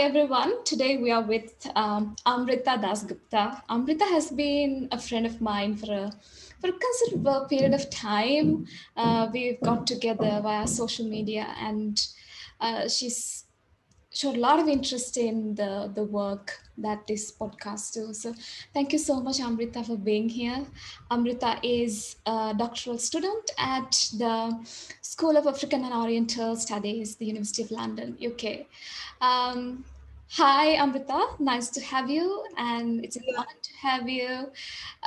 everyone. Today we are with Amrita Das Gupta. Amrita has been a friend of mine for a considerable period of time. We've got together via social media, and she's showed a lot of interest in the work that this podcast do. So thank you so much, Amrita, for being here. Amrita is a doctoral student at the School of African and Oriental Studies, the University of London, UK. Um, Hi, Amrita. Nice to have you, and it's an Yeah, honor to have you.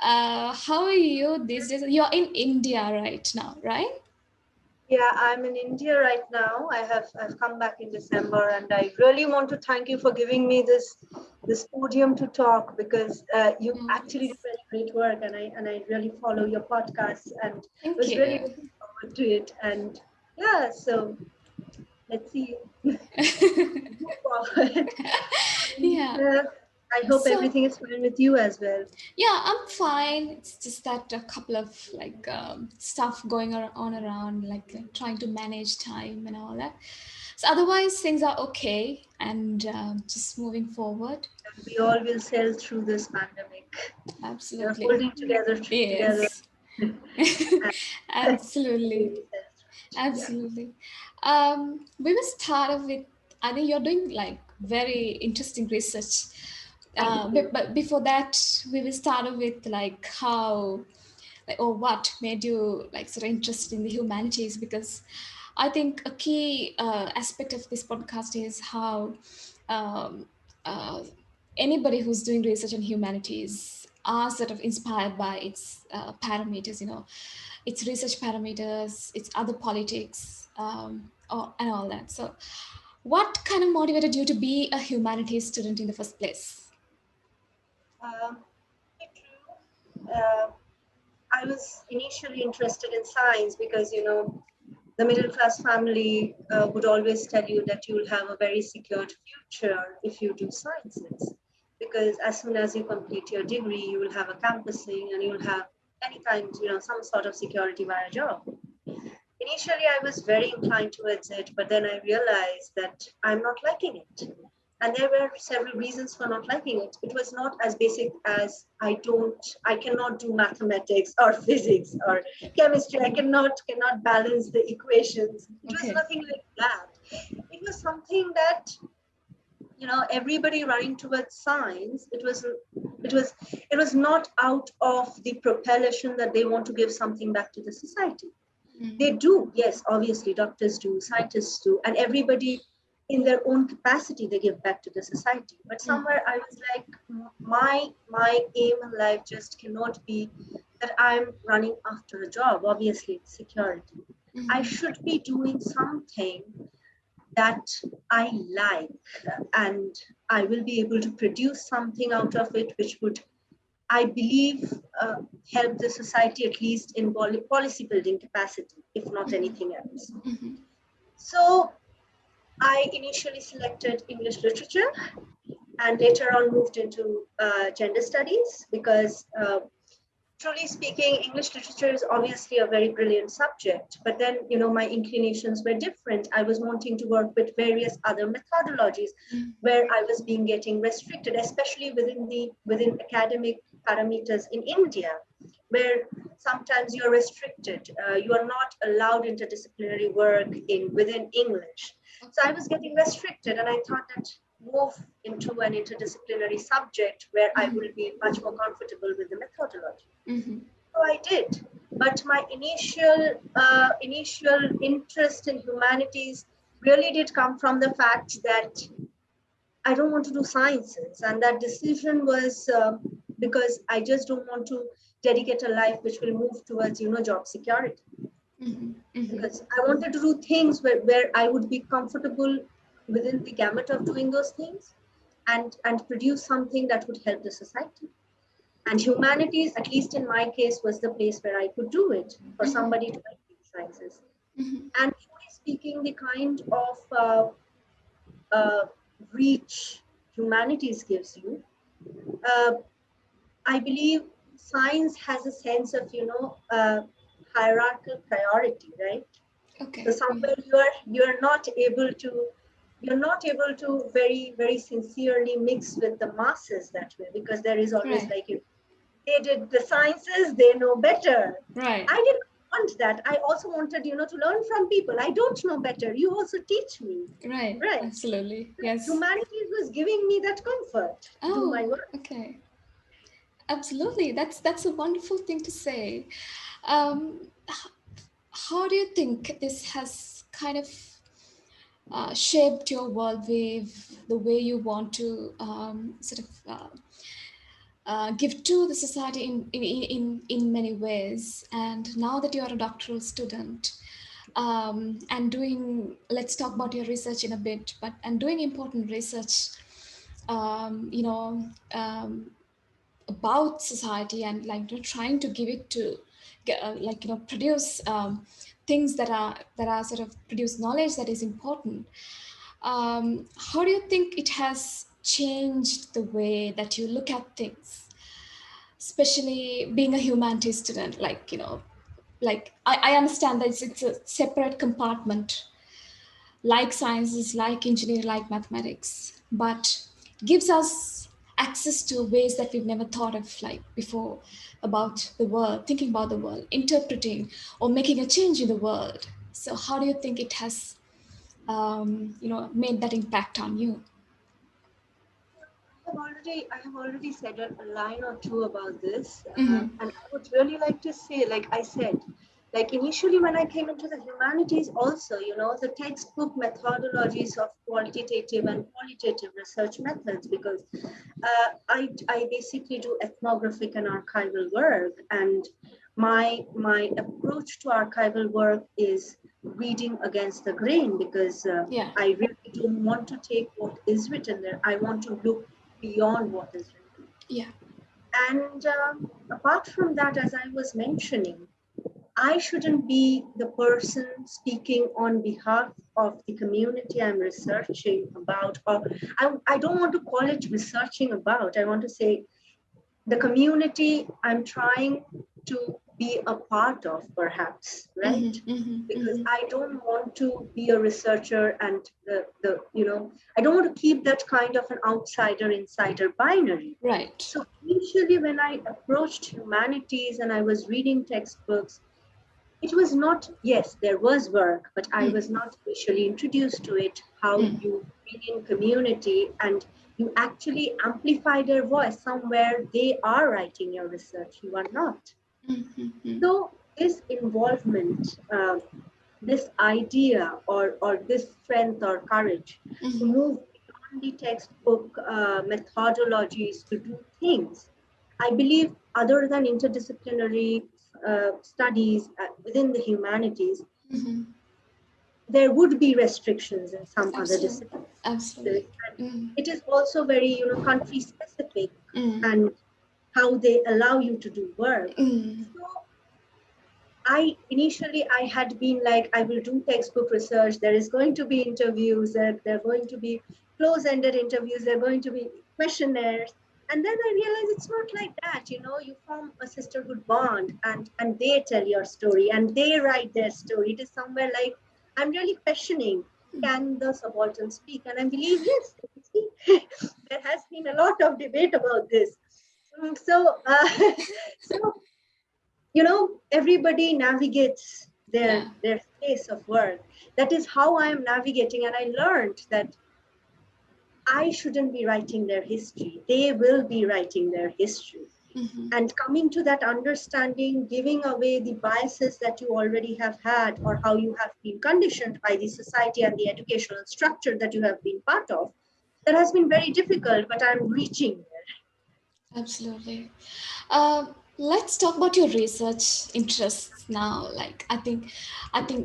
How are you these days? You're in India right now, right? yeah, I'm in India right now. I've come back in December, and I really want to thank you for giving me this podium to talk because you Oh, actually do yes. very great work, and I really follow your podcast and Thank was really you. looking forward to it. And yeah, so let's see, move forward. And Yeah. I hope So everything is fine with you as well. yeah, I'm fine. It's just that a couple of stuff going on around, trying to manage time and all that. So otherwise, things are okay, and just moving forward. And we all will sail through this pandemic. We are Absolutely. holding together. Yes. Absolutely. Yeah. Absolutely. We will start off with, I think you're doing like very interesting research. Thank But, you. but before that, we will start off with like how, like, or what made you like sort of interested in the humanities? Because I think a key aspect of this podcast is how um, uh, anybody who's doing research on humanities are sort of inspired by its parameters, its research parameters, its other politics, and all that. So, what kind of motivated you to be a humanities student in the first place? Very true. I was initially interested in science because, the middle class family would always tell you that you'll have a very secured future if you do sciences. Because as soon as you complete your degree, you will have a campusing and you'll have any kind, some sort of security via job. Initially, I was very inclined towards it, but then I realized that I'm not liking it. And there were several reasons for not liking it. It was not as basic as I cannot do mathematics or physics or chemistry. I cannot balance the equations. It was Okay. nothing like that. It was something that, everybody running towards science, it was not out of the propulsion that they want to give something back to the society. They do, yes, obviously, doctors do, scientists do, and everybody in their own capacity they give back to the society. But somewhere I was like, my aim in life just cannot be that I'm running after a job. Obviously, it's security. I should be doing something that I like, and I will be able to produce something out of it, which would, I believe, help the society at least in policy building capacity, if not anything else. So I initially selected English literature and later on moved into gender studies because, truly speaking, English literature is obviously a very brilliant subject. But then, my inclinations were different. I was wanting to work with various other methodologies where I was being getting restricted, especially within academic parameters in India, where sometimes you're restricted. You are not allowed interdisciplinary work within English. So I was getting restricted, and I thought that move into an interdisciplinary subject where I will be much more comfortable with the methodology. Mm-hmm. So I did, but my initial interest in humanities really did come from the fact that I don't want to do sciences, and that decision was because I just don't want to dedicate a life which will move towards job security. Mm-hmm. Mm-hmm. Because I wanted to do things where I would be comfortable within the gamut of doing those things and produce something that would help the society. And humanities, at least in my case, was the place where I could do it for somebody to like these sciences. And truly speaking, the kind of uh, reach humanities gives you, uh, I believe science has a sense of, hierarchical priority, right? So Okay. somewhere you're not able to you're not able to very, very sincerely mix with the masses that way, because there is always Right. like, they did the sciences, they know better. Right. I didn't want that. I also wanted, to learn from people. I don't know better. You also teach me. Right. Right. Absolutely. Yes. Humanities was giving me that comfort to do my Oh, work. okay. Absolutely. That's a wonderful thing to say. Um, how do you think this has kind of shaped your worldview, the way you want to sort of give to the society in many ways? And now that you're a doctoral student, and doing, let's talk about your research in a bit, but and doing important research, um, you know, um, about society, and like trying to give it to produce things that are sort of produce knowledge that is important. How do you think it has changed the way that you look at things, especially being a humanities student? Like I understand that it's a separate compartment, like sciences, like engineering, like mathematics, but gives us access to ways that we've never thought of like before, about the world, thinking about the world, interpreting or making a change in the world. So how do you think it has made that impact on you? I have already said a line or two about this, Mm-hmm. and I would really like to say, like I said, like initially when I came into the humanities, also, the textbook methodologies of quantitative and qualitative research methods, because I basically do ethnographic and archival work, and my approach to archival work is reading against the grain, because Yeah. I really don't want to take what is written there. I want to look beyond what is written. Yeah. And apart from that, as I was mentioning, I shouldn't be the person speaking on behalf of the community I'm researching about, or I don't want to call it researching about. I want to say the community I'm trying to be a part of, perhaps, right? Mm-hmm. Mm-hmm. Because Mm-hmm. I don't want to be a researcher and I don't want to keep that kind of an outsider insider binary. Right. So initially, when I approached humanities and I was reading textbooks, it was not, yes, there was work, but I Mm. was not initially introduced to it, how Mm. you bring in community and you actually amplify their voice. Somewhere they are writing your research, you are not. Mm-hmm. So this involvement, this idea, or this strength or courage to Mm-hmm. move beyond the textbook methodologies to do things, I believe, other than interdisciplinary studies within the humanities, Mm-hmm. there would be restrictions in some other Absolutely. disciplines. Absolutely. And Mm. it is also very, country specific, Mm. and how they allow you to do work. Mm. So I had been like, I will do textbook research. There is going to be interviews, there are going to be close-ended interviews, there are going to be questionnaires. And then I realized it's not like that. You form a sisterhood bond, and they tell your story and they write their story. It is somewhere like, I'm really questioning, can the subaltern speak? And I believe, yes, they speak. There has been a lot of debate about this. So everybody navigates their Yeah. their space of work. That is how I am navigating, and I learned that I shouldn't be writing their history. They will be writing their history. Mm-hmm. And coming to that understanding, giving away the biases that you already have had, or how you have been conditioned by the society and the educational structure that you have been part of, that has been very difficult, but I'm reaching there. Absolutely. Let's talk about your research interests now. Like I think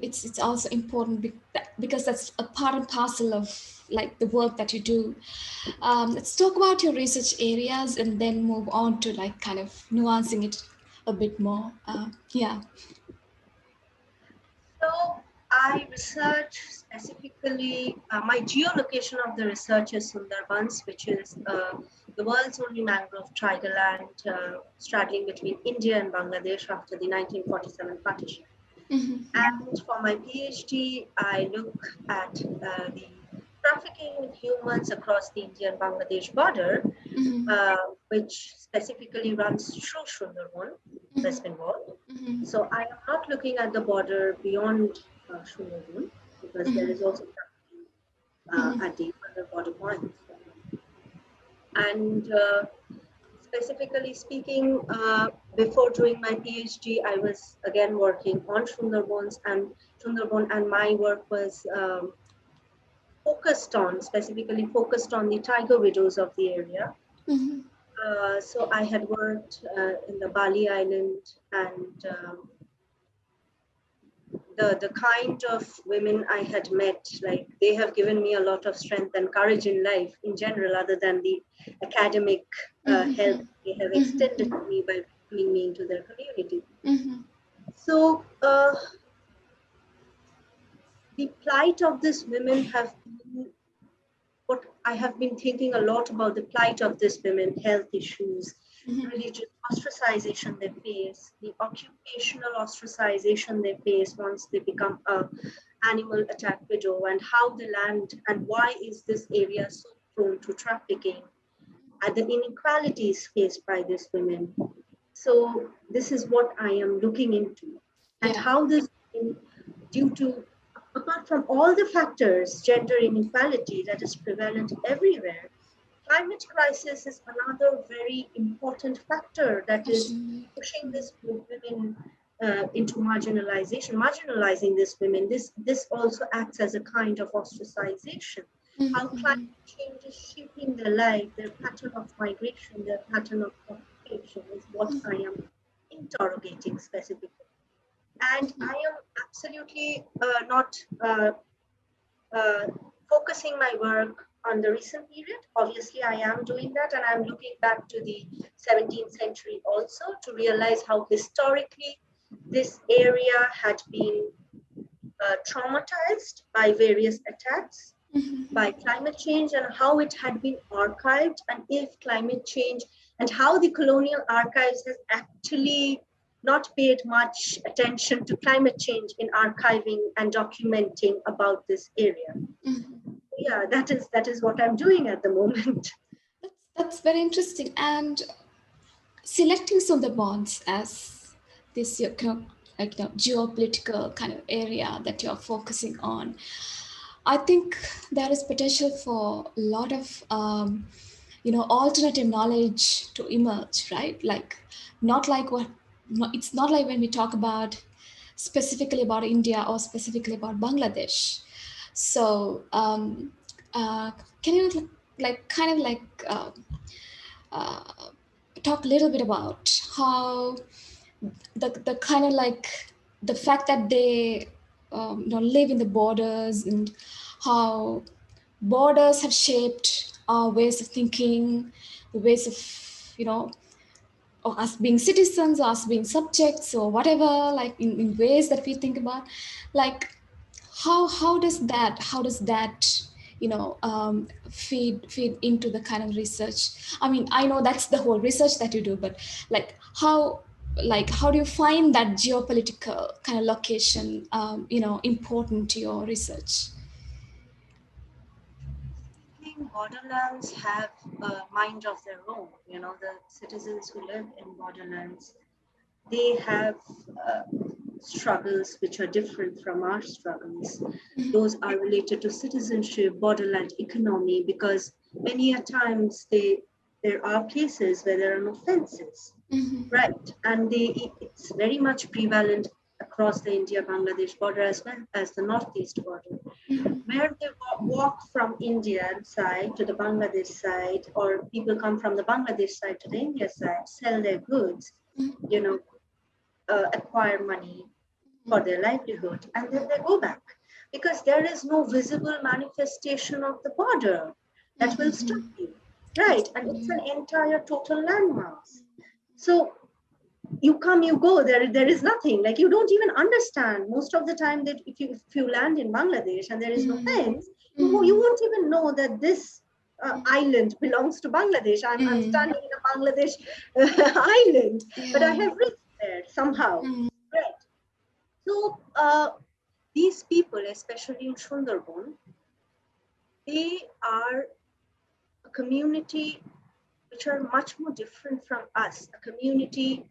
it's also important because that's a part and parcel of like the work that you do. Let's talk about your research areas and then move on to like kind of nuancing it a bit more. Yeah. So I research specifically, my geolocation of the research is Sundarbans, which is the world's only mangrove tidal land, straddling between India and Bangladesh after the 1947 partition. Mm-hmm. And for my PhD, I look at the trafficking in humans across the India and Bangladesh border, which specifically runs through Sundarban, West Bengal. So I am not looking at the border beyond Sundarban, because there is also trafficking at the other border points. And specifically speaking, before doing my PhD, I was again working on Sundarbans, and my work was specifically focused on the tiger widows of the area. So I had worked in the Bali Island, and the kind of women I had met, like, they have given me a lot of strength and courage in life in general, other than the academic help they have extended to me by bringing me into their community. So the plight of these women have been what I have been thinking a lot about, the plight of these women, health issues, religious ostracization they face, the occupational ostracization they face once they become a animal attack widow, and how the land, and why is this area so prone to trafficking, and the inequalities faced by these women. So this is what I am looking into, and how this, due to, apart from all the factors, gender inequality that is prevalent everywhere, climate crisis is another very important factor that is pushing these women into marginalizing these women. This also acts as a kind of ostracization. How climate change is shaping their life, their pattern of migration, their pattern of occupation is what I am interrogating specifically. And I am absolutely not focusing my work on the recent period. Obviously, I am doing that, and I'm looking back to the 17th century also to realize how historically this area had been traumatized by various attacks, by climate change, and how it had been archived, and if climate change, and how the colonial archives has actually not paid much attention to climate change in archiving and documenting about this area. Yeah, that is what I'm doing at the moment. That's very interesting. And selecting Sundarbans as this geopolitical kind of area that you're focusing on, I think there is potential for a lot of alternative knowledge to emerge, right? Like, it's not like when we talk about specifically about India or specifically about Bangladesh. So can you talk a little bit about how the kind of like the fact that they live in the borders, and how borders have shaped our ways of thinking, the ways of or us being citizens, or us being subjects, or whatever, like in ways that we think about, like how does that feed into the kind of research? I mean, I know that's the whole research that you do, but how do you find that geopolitical kind of location important to your research? Borderlands have a mind of their own. The citizens who live in borderlands, they have struggles which are different from our struggles. Those are related to citizenship, borderland economy, because many a times there are places where there are no fences, right? And it's very much prevalent across the India-Bangladesh border as well as the northeast border, where they walk from Indian side to the Bangladesh side, or people come from the Bangladesh side to the India side, sell their goods, acquire money for their livelihood, and then they go back, because there is no visible manifestation of the border that will stop you, right? And it's an entire total landmass. So you come, you go, there is nothing. Like, you don't even understand most of the time that if you land in Bangladesh and there is no fence, you won't even know that this island belongs to Bangladesh. I'm standing in a Bangladesh island, but I have reached there somehow, right? So these people, especially in Sundarban, they are a community which are much more different from us, a community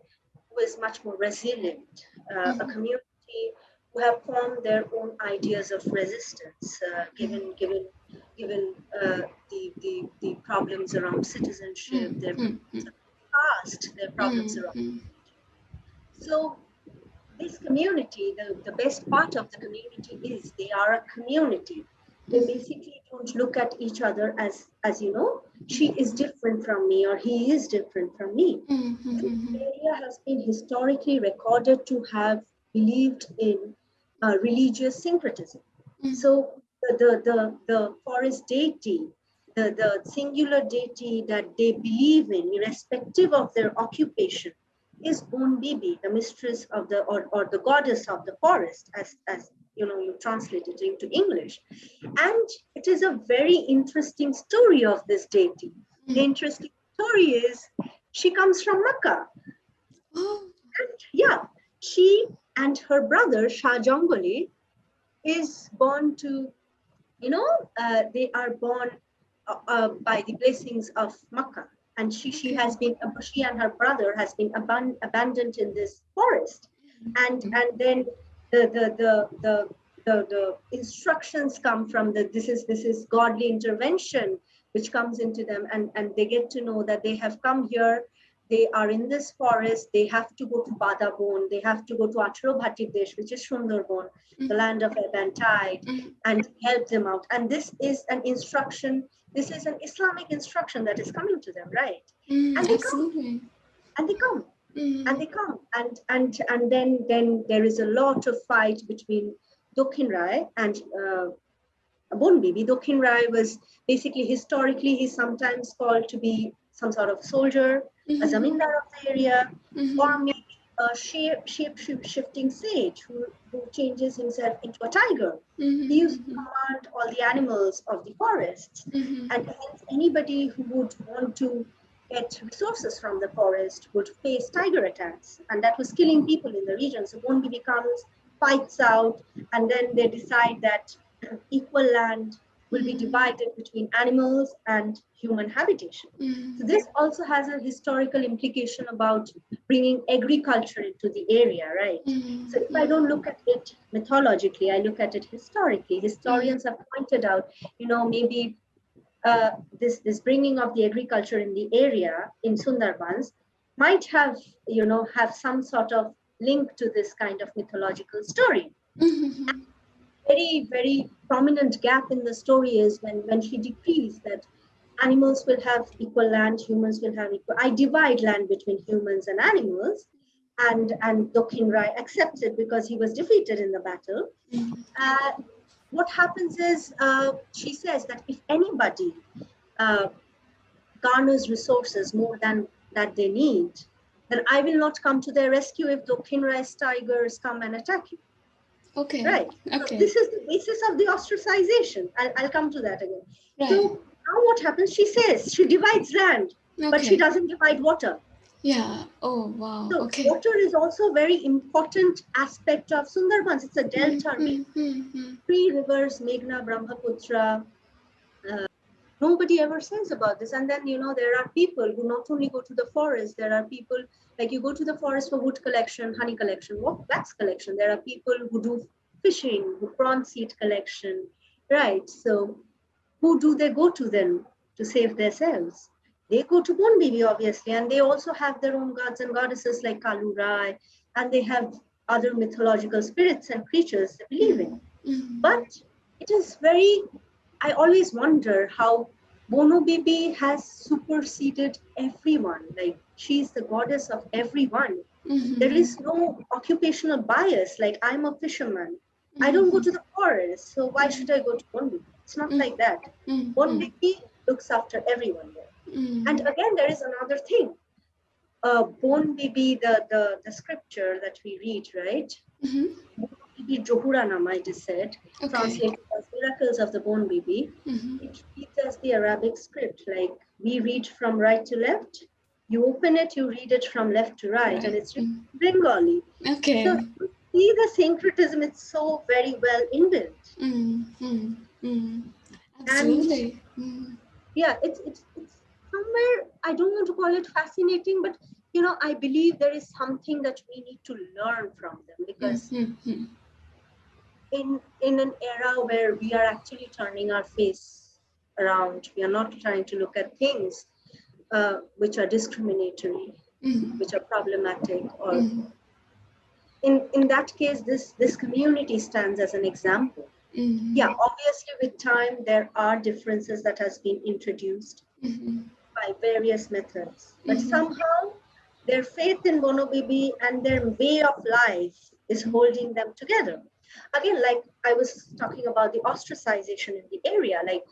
who is much more resilient, a community who have formed their own ideas of resistance, given the problems around citizenship, their past, their problems around. So this community, the best part of the community is they are a community. They basically don't look at each other as you know, she is different from me or he is different from me. This area has been historically recorded to have believed in religious syncretism. So the forest deity, the singular deity that they believe in, irrespective of their occupation, is Bon Bibi, the mistress of the or the goddess of the forest, as you know, you translate it into English. And it is a very interesting story of this deity. The interesting story is she comes from Makkah. And yeah, she and her brother Shah Jangoli is born to, you know, they are born by the blessings of Makkah. And she has been, she and her brother has been abandoned in this forest. And then the instructions come from this is godly intervention which comes into them, and they get to know that they have come here. They are in this forest. They have to go to Badabon. They have to go to Achro Bhatidesh, which is Sundarbans, the land of ebb and tide, and help them out. And this is an instruction. This is an Islamic instruction that is coming to them, right? And they Absolutely. come, and they come, and they come, and then there is a lot of fight between Dokhin Rai and Bon Bibi. Dokhin Rai was basically, historically, he's sometimes called to be some sort of soldier, a zamindar of the area, or maybe a shape-shifting sage who changes himself into a tiger. He used to command all the animals of the forests. And hence anybody who would want to get resources from the forest would face tiger attacks. And that was killing people in the region. So Bon Bibi comes, fights out, and then they decide that equal land will be divided between animals and human habitation. So this also has a historical implication about bringing agriculture into the area, right? So if I don't look at it mythologically, I look at it historically. Historians have pointed out, you know, maybe this bringing of the agriculture in the area in Sundarbans might have, you know, have some sort of link to this kind of mythological story. Very, very prominent gap in the story is when she decrees that animals will have equal land, humans will have equal. I divide land between humans and animals, and Dokhin Rai accepts it because he was defeated in the battle. What happens is she says that if anybody garners resources more than that they need, then I will not come to their rescue if Dokhin Rai's tigers come and attack you. Okay. Right. Okay. So this is the basis of the ostracization. I'll come to that again. Right. So now what happens? She says she divides land, but she doesn't divide water. Yeah. Oh, wow. So Okay. water is also a very important aspect of Sundarbans. It's a delta. Three rivers, Meghna, Brahmaputra. Nobody ever says about this. And then, you know, there are people who not only go to the forest, there are people, like you go to the forest for wood collection, honey collection, wax collection. There are people who do fishing, who prawn seed collection, right? So who do they go to then to save themselves? They go to Bon Bibi, obviously, and they also have their own gods and goddesses like Kalu Rai, and they have other mythological spirits and creatures they believe in. But it is very, I always wonder how Bono Bibi has superseded everyone. Like, she's the goddess of everyone. There is no occupational bias. Like, I'm a fisherman. I don't go to the forest, so why should I go to Bon Bibi? It's not like that. Bon Bibi looks after everyone there. And again, there is another thing. Bon Bibi, the scripture that we read, right? Bibi Johuranama, it is said, translated as Miracles of the Bon Bibi. It reads as the Arabic script, like we read from right to left. You open it, you read it from left to right, and it's written in Bengali. Okay. So you see the syncretism, it's so very well inbuilt. And Absolutely. Mm. yeah, it's somewhere, I don't want to call it fascinating, but I believe there is something that we need to learn from them, because Mm-hmm. in an era where we are actually turning our face around, we are not trying to look at things which are discriminatory, Mm-hmm. which are problematic, or Mm-hmm. in that case, this community stands as an example. Yeah, Mm-hmm. obviously with time there are differences that has been introduced Mm-hmm. by various methods, but Mm-hmm. somehow their faith in Bono Bibi and their way of life is holding them together. Again, like I was talking about the ostracization in the area, like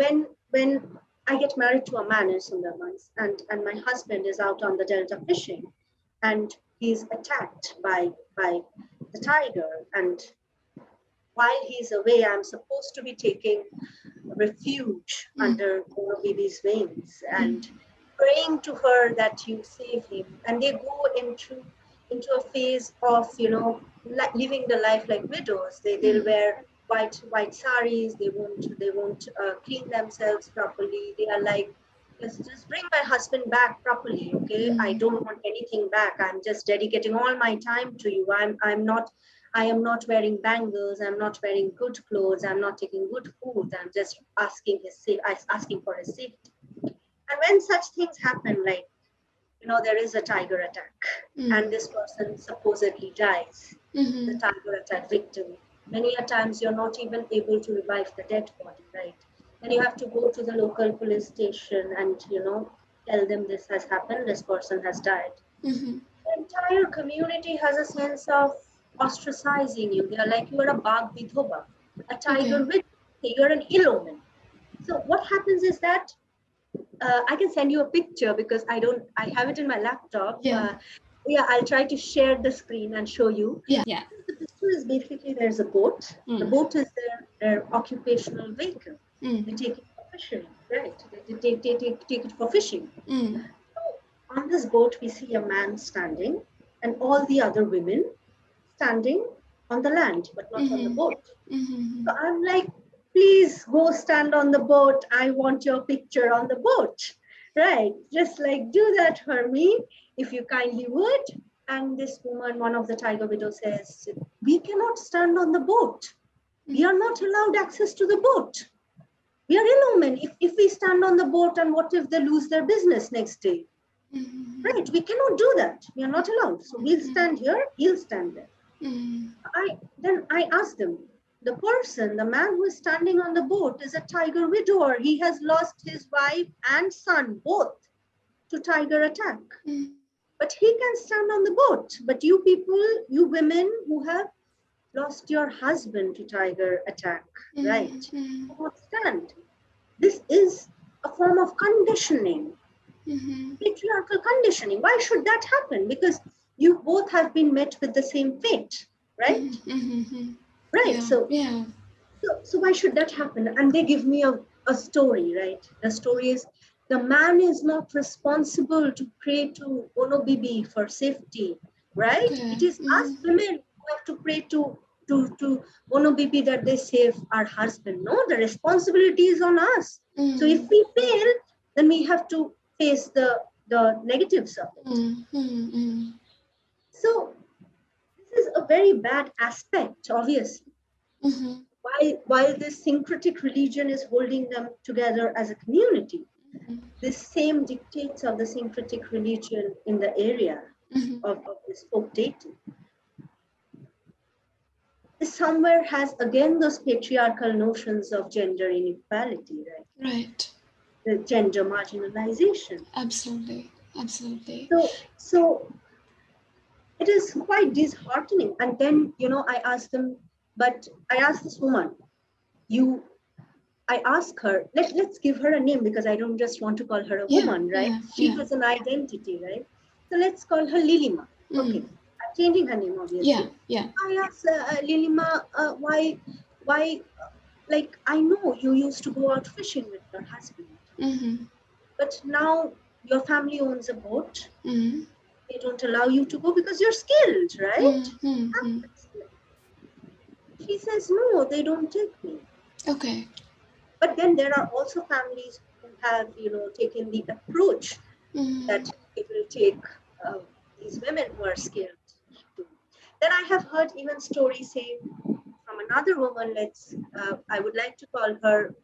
when I get married to a man in Sundarbans, and my husband is out on the delta fishing, and he's attacked by the tiger, and while he's away, I'm supposed to be taking refuge under Bono Bibi's wings and praying to her that you save him. And they go into a phase of living the life like widows. They'll wear white saris. They won't clean themselves properly. They are like, just bring my husband back properly, okay? I don't want anything back. I'm just dedicating all my time to you. I am not wearing bangles. I'm not wearing good clothes. I'm not taking good food. I'm just asking for his safety. And when such things happen, like there is a tiger attack, and this person supposedly dies, the tiger attack victim. Many a times you're not even able to revive the dead body, right? Then you have to go to the local police station and tell them this has happened. This person has died. Mm-hmm. The entire community has a sense of ostracizing you. They are like, you are a bag vidhoba, a tiger Okay. with, you're an ill omen. So what happens is that I can send you a picture because I have it in my laptop. Yeah. Yeah, I'll try to share the screen and show you. Yeah. Yeah. The picture is basically, there's a boat. The boat is their occupational vehicle. They take it for fishing, right? They take it for fishing. On this boat, we see a man standing and all the other women standing on the land, but not on the boat. So I'm like, please go stand on the boat. I want your picture on the boat, right? Just like do that for me, if you kindly would. And this woman, one of the tiger widows, says, we cannot stand on the boat. We are not allowed access to the boat. We are ill-omen if we stand on the boat, and what if they lose their business next day? Right, we cannot do that. We are not allowed. So we'll stand here, he'll stand there. I asked them, the man who is standing on the boat is a tiger widower. He has lost his wife and son, both, to tiger attack. But he can stand on the boat. But you people, you women who have lost your husband to tiger attack, right? You won't stand. This is a form of conditioning, patriarchal conditioning. Why should that happen? Because you both have been met with the same fate, right? Right. Yeah. So why should that happen? And they give me a story, right? The story is, the man is not responsible to pray to Bono Bibi for safety, right? Okay. It is us women who have to pray to Bono Bibi that they save our husband. No, the responsibility is on us. So if we fail, then we have to face the negatives of it. So this is a very bad aspect, obviously. While this syncretic religion is holding them together as a community, the same dictates of the syncretic religion in the area of this folk dating, this somewhere has again those patriarchal notions of gender inequality, right? Right. The gender marginalization. Absolutely. Absolutely. So it is quite disheartening. And then, I asked this woman, I ask her, let's give her a name, because I don't just want to call her a woman, right? She has an identity, right? So let's call her Lilima. Okay, I'm changing her name, obviously. Yeah. I asked Lilima, why, like, I know you used to go out fishing with your husband, but now your family owns a boat. They don't allow you to go because you're skilled, right? She says, no, they don't take me. Okay. But then there are also families who have, taken the approach that it will take these women who are scared to. Then I have heard even stories saying from another woman, I would like to call her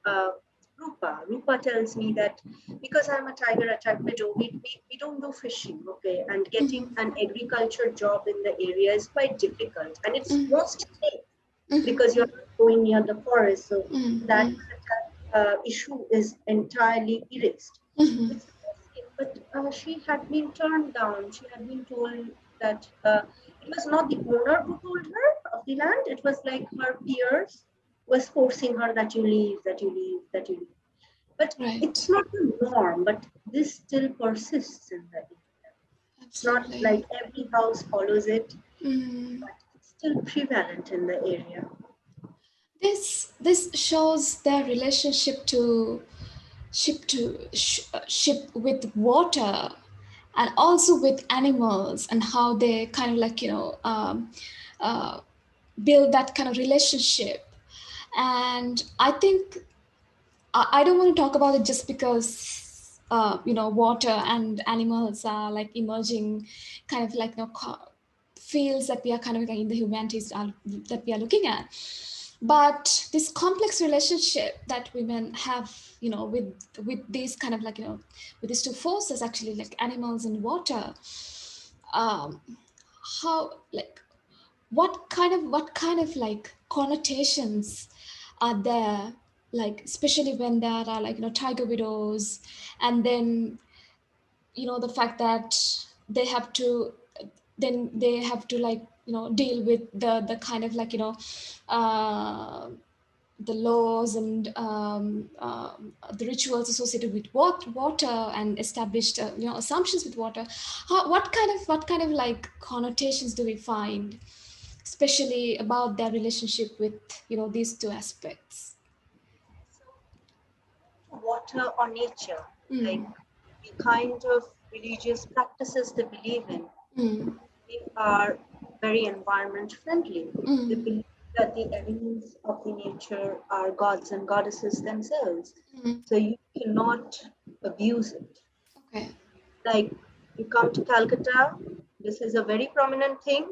Rupa. Rupa tells me that because I'm a tiger attack widow, we don't do fishing, okay? And getting an agriculture job in the area is quite difficult. And it's most safe because you're not going near the forest. So that issue is entirely erased. It's but she had been turned down. She had been told that it was not the owner who told her of the land. It was like her peers was forcing her that you leave, that you leave, that you leave. But it's not the norm, but this still persists in the area. It's not like every house follows it, but it's still prevalent in the area. This shows their relationship to ship with water, and also with animals, and how they kind of like build that kind of relationship. And I think I don't want to talk about it just because water and animals are like emerging kind of like fields that we are kind of like in the humanities that we are looking at. But this complex relationship that women have, with these kind of like with these two forces, actually, like animals and water, how, like, what kind of like connotations are there, like especially when there are like tiger widows, and then the fact that they have to like deal with the kind of like uh, the laws and the rituals associated with water, and established assumptions with water. What kind of like connotations do we find, especially about their relationship with these two aspects? So, water or nature, like the kind of religious practices they believe in, they are very environment friendly. They believe that the elements of the nature are gods and goddesses themselves. So you cannot abuse it. Okay. Like, you come to Calcutta, this is a very prominent thing.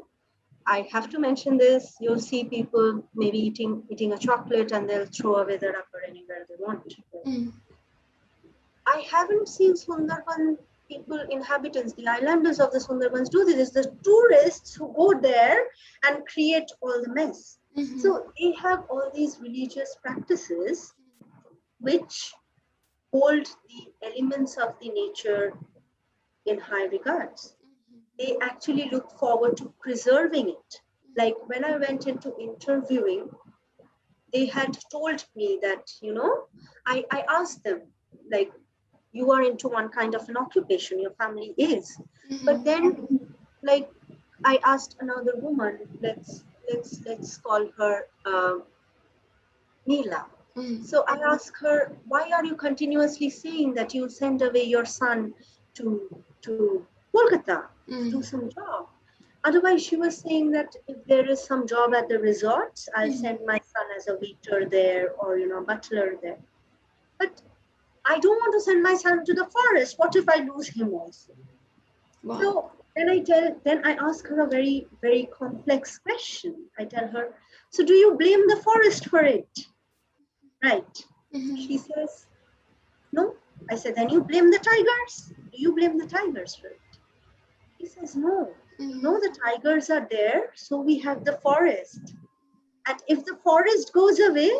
I have to mention this. You'll see people maybe eating a chocolate and they'll throw away the wrapper anywhere they want. I haven't seen Sundarban people, inhabitants, the islanders of the Sundarbans do this. It's the tourists who go there and create all the mess. So they have all these religious practices which hold the elements of the nature in high regards. They actually look forward to preserving it. Like when I went into interviewing, they had told me that, I asked them, like, you are into one kind of an occupation, your family is. But then, like, I asked another woman, let's call her Neela. So I asked her, why are you continuously saying that you send away your son to Kolkata to do some job? Otherwise, she was saying that if there is some job at the resorts, I'll send my son as a waiter there, or butler there. But I don't want to send my son to the forest. What if I lose him also? Wow. So then I ask her a very, very complex question. I tell her, so do you blame the forest for it? Right. She says, no. I said, then you blame the tigers? Do you blame the tigers for it? He says, no. No, the tigers are there, so we have the forest. And if the forest goes away,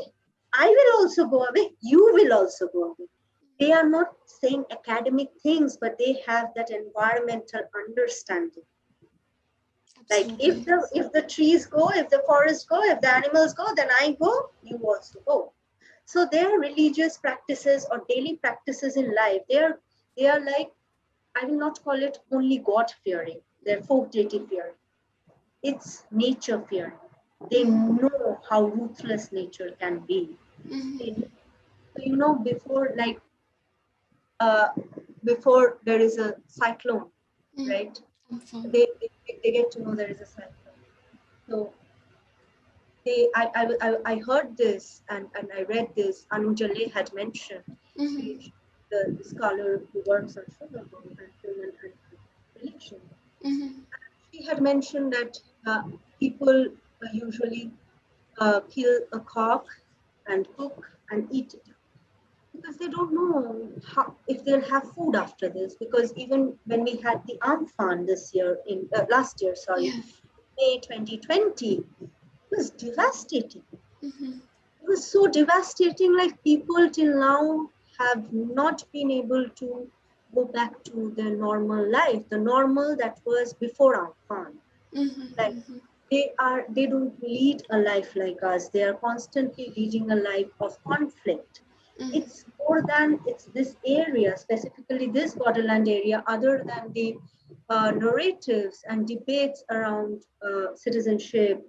I will also go away. You will also go away. They are not saying academic things, but they have that environmental understanding. Absolutely. Like if the trees go, if the forests go, if the animals go, then I go, you also go. So their religious practices or daily practices in life, they are like, I will not call it only God fearing, they're folk deity fearing. It's nature fearing. They know how ruthless nature can be. So, before there is a cyclone, right? They get to know there is a cyclone. So I heard this and I read this. Anujale had mentioned, the scholar who works on Sundarbans and film and religion. She had mentioned that people usually kill a cock and cook and eat it because they don't know if they'll have food after this. Because even when we had the Amphan this year, in last year, sorry, May 2020, it was devastating. It was so devastating, like people till now have not been able to go back to their normal life, the normal that was before Amphan. Like they don't lead a life like us. They are constantly leading a life of conflict. It's more than it's this area, specifically this borderland area, other than the narratives and debates around citizenship,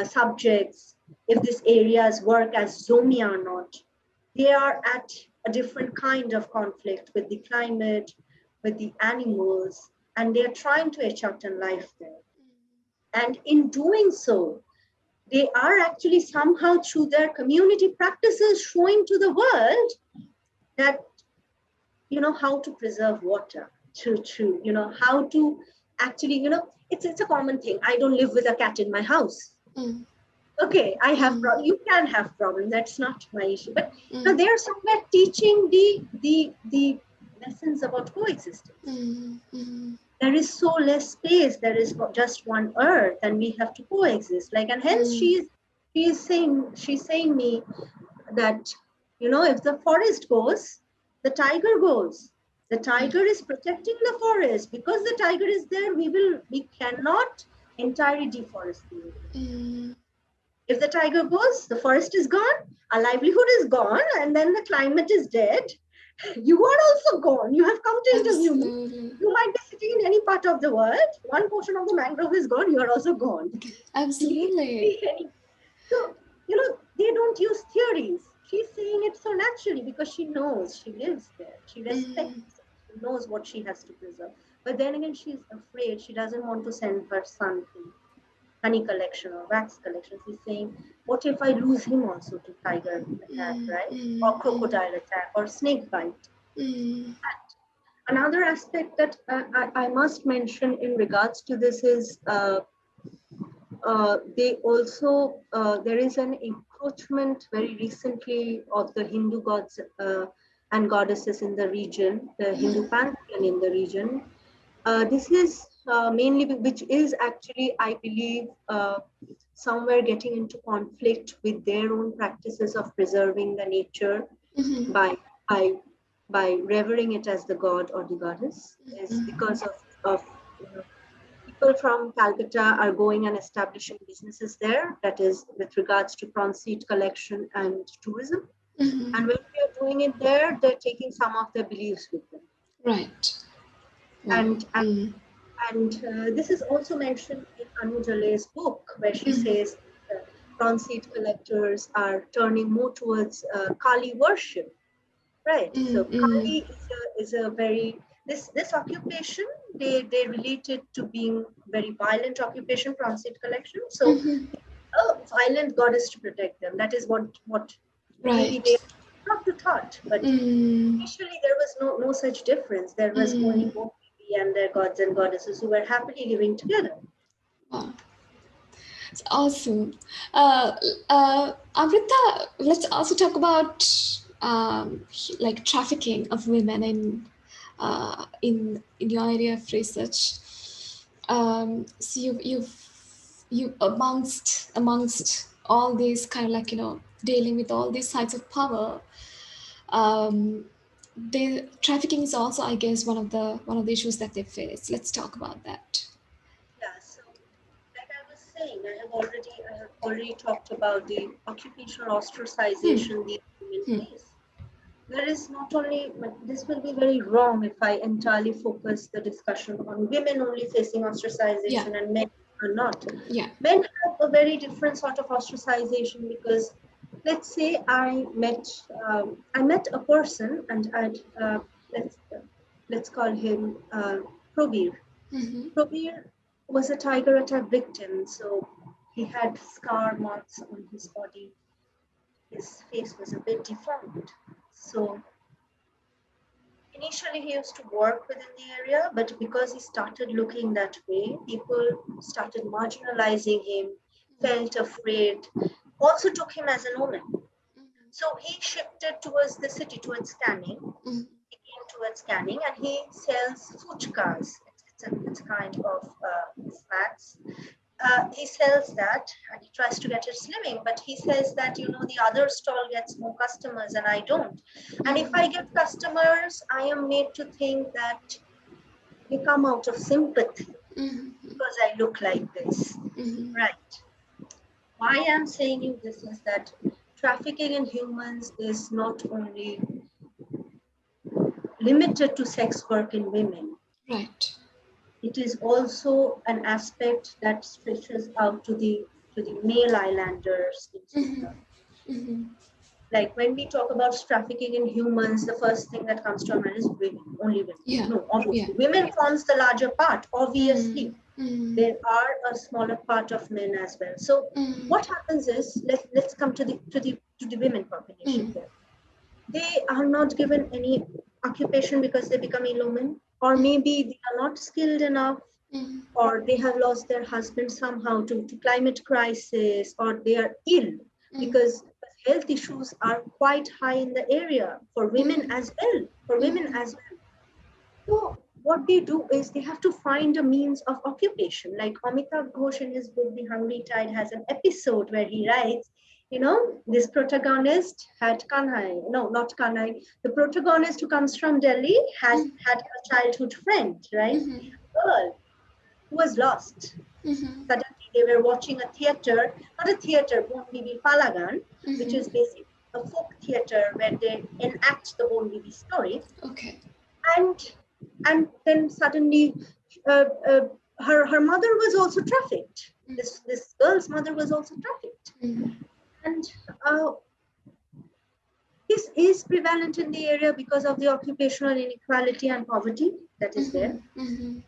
subjects, if these areas work as Zomia or not. They are at a different kind of conflict with the climate, with the animals, and they're trying to etch out a life there. And in doing so, they are actually somehow through their community practices showing to the world that, how to preserve water, how to actually, it's a common thing. I don't live with a cat in my house. Okay, I have you can have problems. That's not my issue. But they are somewhere teaching the lessons about coexistence. There is so less space. There is just one earth, and we have to coexist. And hence she's saying me that if the forest goes, the tiger goes. The tiger is protecting the forest. Because the tiger is there, we cannot entirely deforest the area. If the tiger goes, the forest is gone, our livelihood is gone, and then the climate is dead. You are also gone. You have come to interview me. You might be sitting in any part of the world. One portion of the mangrove is gone. You are also gone. Absolutely. So, they don't use theories. She's saying it so naturally because she knows, she lives there. She respects, she knows what she has to preserve. But then again, she's afraid. She doesn't want to send her son to honey collection or wax collection. She's saying, what if I lose him also to tiger attack, right? Or crocodile attack or snake bite? And another aspect that I must mention in regards to this is they also, there is an encroachment very recently of the Hindu gods and goddesses in the region, the Hindu pantheon in the region. This is mainly, which is actually, I believe, somewhere getting into conflict with their own practices of preserving the nature by revering it as the god or the goddess, is because of people from Calcutta are going and establishing businesses there, that is with regards to prawn seed collection and tourism. And when we are doing it there, they're taking some of their beliefs with them. Right. Wow. And this is also mentioned in Anu Jale's book, where she says prawn seed collectors are turning more towards Kali worship, right? So Kali is a very, this occupation, they relate it to being very violent occupation, prawn seed collection. So a violent goddess to protect them. That is what maybe they not to thought, but initially there was no such difference. There was only both and their gods and goddesses who were happily living together. Wow. It's awesome. Amrita, let's also talk about trafficking of women in your area of research. So you amongst all these kind of dealing with all these sides of power. Trafficking is also, I guess, one of the issues that they face. Let's talk about that. Yeah, so like I was saying, I have already talked about the occupational ostracization these women face. There is not only, but this will be very wrong if I entirely focus the discussion on women only facing ostracization and men are not. Yeah. Men have a very different sort of ostracization because, let's say I met a person and let's call him Probir. Probir was a tiger attack victim. So He had scar marks on his body. His face was a bit deformed. So initially he used to work within the area, but because he started looking that way, people started marginalizing him, felt afraid, also took him as an omen. So he shifted towards the city, towards scanning. He came towards scanning, and he sells fuchkas. It's a kind of snacks. He sells that, and he tries to get his living, but he says that, the other stall gets more customers and I don't. And if I get customers, I am made to think that they come out of sympathy because I look like this. Right. Why I'm saying you this is that trafficking in humans is not only limited to sex work in women. Right. It is also an aspect that stretches out to the male islanders in Sundarbans. Like when we talk about trafficking in humans, the first thing that comes to our mind is women, only women. Yeah. No, obviously, women forms the larger part. Obviously, there are a smaller part of men as well. So what happens is, let's come to the women population here. They are not given any occupation because they become ill women, or maybe they are not skilled enough, or they have lost their husband somehow to climate crisis, or they are ill because health issues are quite high in the area for women as well. So what they do is they have to find a means of occupation. Like Amitav Ghosh in his book, The Hungry Tide, has an episode where he writes, this protagonist had Kanhai, no, not Kanhai. The protagonist who comes from Delhi had a childhood friend, right? A girl who was lost. Suddenly they were watching a theater, not a theater, Bon Bibi Palagan, which is basically a folk theater where they enact the Bon Bibi story. Okay. And then suddenly her mother was also trafficked. This girl's mother was also trafficked. And this is prevalent in the area because of the occupational inequality and poverty that is there. And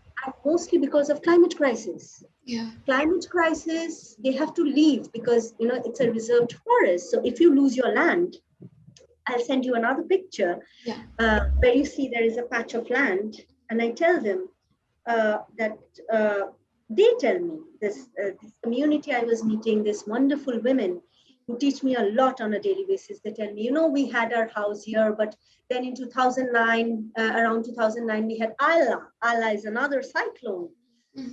mostly because of climate crisis. Yeah. Climate crisis, they have to leave because, it's a reserved forest. So if you lose your land, I'll send you another picture where you see there is a patch of land. And I tell them that they tell me, this community I was meeting, this wonderful women who teach me a lot on a daily basis. They tell me, we had our house here, but then in 2009, around 2009, we had Ala. Ala is another cyclone.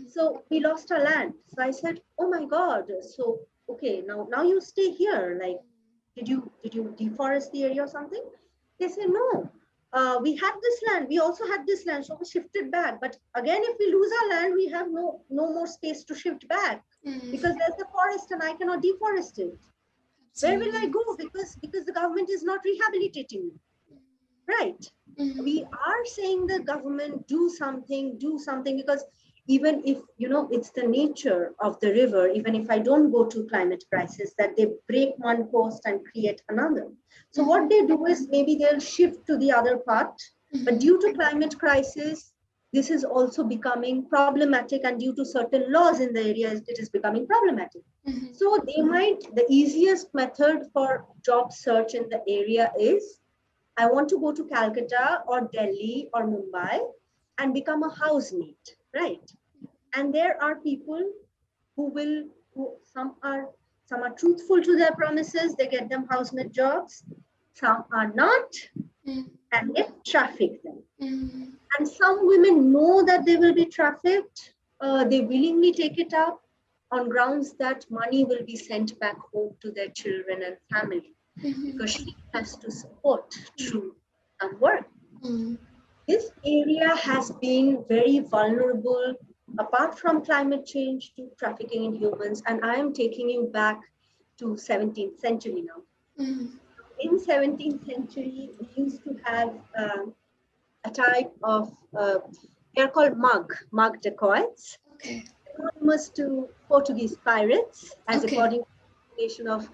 So we lost our land. So I said, oh my God. So, okay, now you stay here. Like, did you deforest the area or something? They say, no, we had this land. We also had this land. So we shifted back. But again, if we lose our land, we have no more space to shift back because there's a forest and I cannot deforest it. Where will I go? Because the government is not rehabilitating me. Right. We are saying the government do something because even if, it's the nature of the river, even if I don't go to climate crisis, that they break one coast and create another. So what they do is maybe they'll shift to the other part, but due to climate crisis, this is also becoming problematic, and due to certain laws in the area, it is becoming problematic. So the easiest method for job search in the area is, I want to go to Calcutta or Delhi or Mumbai and become a housemate, right? And there are people who some are truthful to their promises, they get them housemate jobs, some are not, and they traffic them. And some women know that they will be trafficked, they willingly take it up on grounds that money will be sent back home to their children and family. Because she has to support through some work. This area has been very vulnerable, apart from climate change, to trafficking in humans. And I am taking you back to 17th century now. In 17th century, we used to have a type of, they're called mug dacoits. Okay. Anonymous to Portuguese pirates, as according to the definition of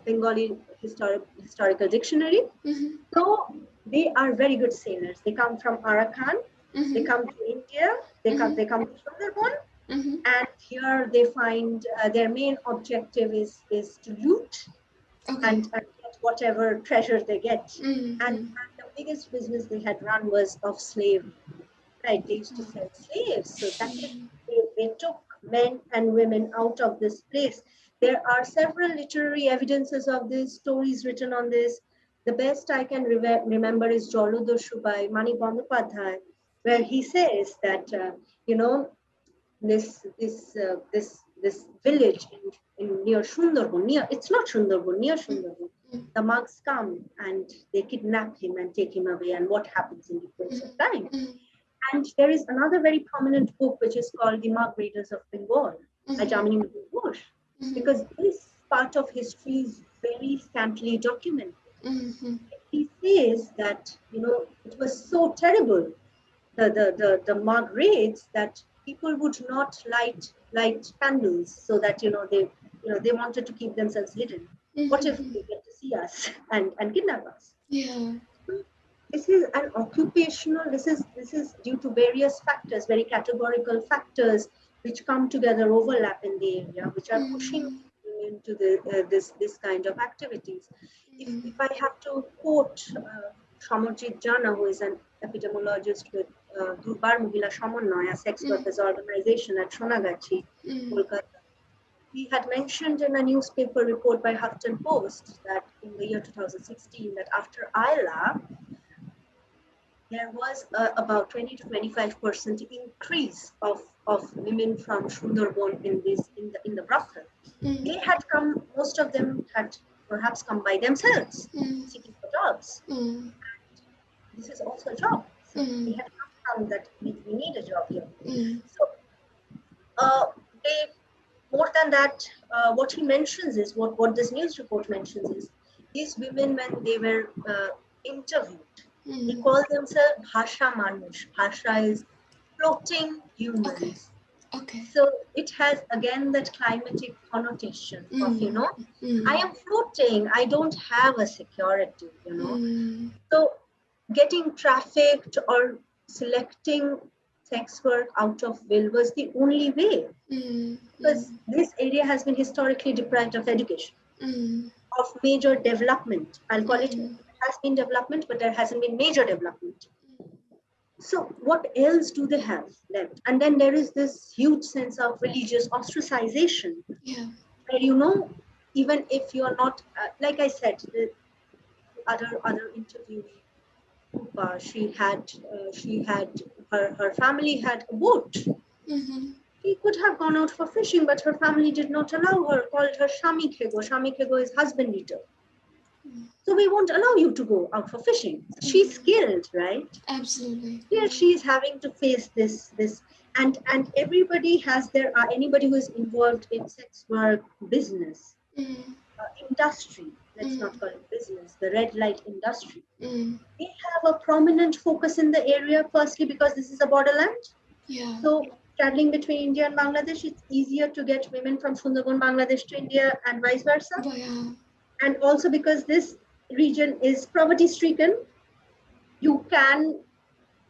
Bengali historical dictionary. So they are very good sailors. They come from Arakan. They come to India. They come to Sundarbans, And here they find their main objective is to loot and get whatever treasure they get. And the biggest business they had run was of slavery, right? They used to sell slaves. So that is, they took men and women out of this place. There are several literary evidences of this, stories written on this. The best I can remember is Jolodoshu by Mani Bandyopadhyay, where he says that, this village in near Sundarbans, it's not Sundarbans, near Sundarbans, the monks come and they kidnap him and take him away, and what happens in the course of time. And there is another very prominent book which is called The Monk Raiders of Bengal by Jamini Ghosh, because this part of history is very scantily documented. He says that, it was so terrible, the monk raids, that people would not light candles, so that they wanted to keep themselves hidden. What if they get to see us and kidnap us? Yeah. This is an occupational. This is due to various factors, very categorical factors, which come together, overlap in the area, which are pushing into this kind of activities. If I have to quote Samarjit Jana, who is an epidemiologist with Durbar Mahila Samanwaya Sex Workers Organization at Sonagachi, Kolkata, he had mentioned in a newspaper report by Huffington Post that in the year 2016, that after ILA, there was about 20 to 25% increase of women from Sundarban in the brothel. They had come, most of them had perhaps come by themselves, seeking for jobs. And this is also a job. So they had come that we need a job here. So more than that, what he mentions is, what this news report mentions is, these women, when they were interviewed, they call themselves Bhasha Manush. Bhasha is floating humans. Okay. So it has again that climatic connotation of, I am floating, I don't have a security, So getting trafficked or selecting sex work out of will was the only way. Because this area has been historically deprived of education, of major development. I'll call it, has been development, but there hasn't been major development. So what else do they have left? And then there is this huge sense of religious ostracization, where, even if you're not, like I said, the other interviewee, Rupa, she had her family had a boat. She could have gone out for fishing, but her family did not allow her, called her Shami Khego. Shami Khego is husband eater. So we won't allow you to go out for fishing. She's skilled, right? Absolutely. Here she is having to face this, and everybody has anybody who is involved in sex work business, industry, let's not call it business, the red light industry. They have a prominent focus in the area, firstly because this is a borderland. So traveling between India and Bangladesh, it's easier to get women from Sundarban, Bangladesh to India and vice versa. And also because this region is poverty stricken, you can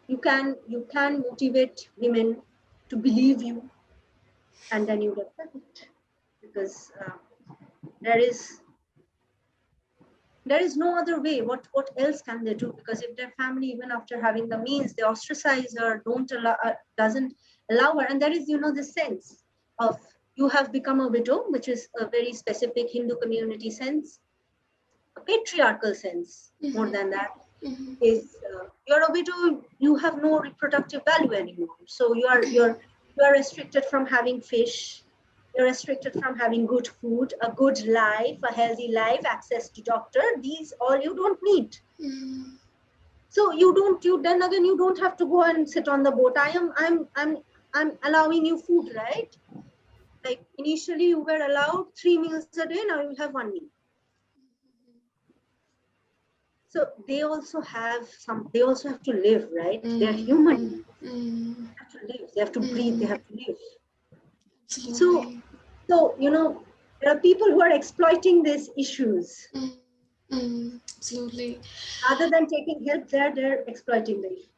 motivate women to believe you, and then you get pregnant, because there is no other way. What else can they do? Because if their family, even after having the means, they ostracize her, doesn't allow her, and there is the sense of, you have become a widow, which is a very specific Hindu community sense, a patriarchal sense. More than that, is you're a widow, you have no reproductive value anymore. So you are restricted from having fish, you're restricted from having good food, a good life, a healthy life, access to doctor. These all you don't need. So you don't have to go and sit on the boat. I'm allowing you food, right? Like initially you were allowed 3 meals a day, now you have 1 meal. So they also have to live, right? They're human. They have to live, they have to breathe, they have to live. Absolutely. So there are people who are exploiting these issues. Absolutely. Rather than taking help, they're exploiting the issue.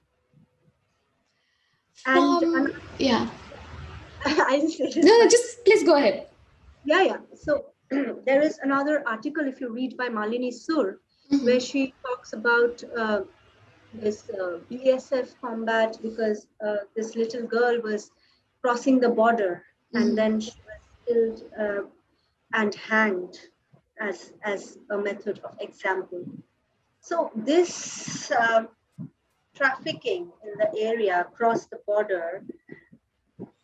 I'll say this. No, no, just please go ahead. Yeah. So there is another article, if you read, by Malini Sur, where she talks about this BSF combat, because this little girl was crossing the border and then she was killed and hanged as a method of example. So this trafficking in the area across the border,